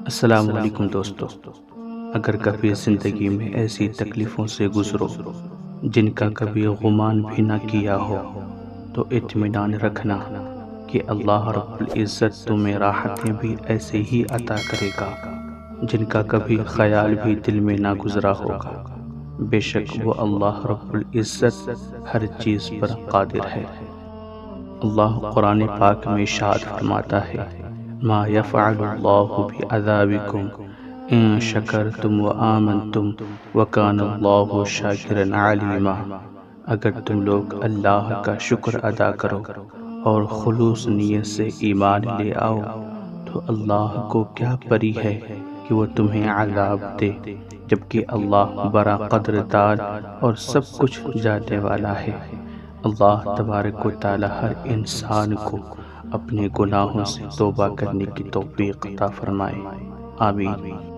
السلام علیکم دوستو۔ اگر کبھی زندگی میں ایسی تکلیفوں سے گزرو جن کا کبھی گمان بھی نہ کیا ہو تو اطمینان رکھنا کہ اللہ رب العزت تمہیں راحتیں بھی ایسے ہی عطا کرے گا جن کا کبھی خیال بھی دل میں نہ گزرا ہوگا۔ بے شک وہ اللہ رب العزت ہر چیز پر قادر ہے۔ اللہ قرآن پاک میں ارشاد فرماتا ہے، ما یفعل اللہ بعذابکم ان شکرتم وآمنتم وکان اللہ شاکرا علیما۔ اگر تم لوگ اللہ کا شکر ادا کرو اور خلوص نیت سے ایمان لے آؤ تو اللہ کو کیا پری ہے کہ وہ تمہیں عذاب دے، جبکہ اللہ بڑا قدردان اور سب کچھ جاننے والا ہے۔ اللہ تبارک و تعالی ہر انسان کو اپنے گناہوں سے توبہ کرنے کی توفیق عطا فرمائے، آمین۔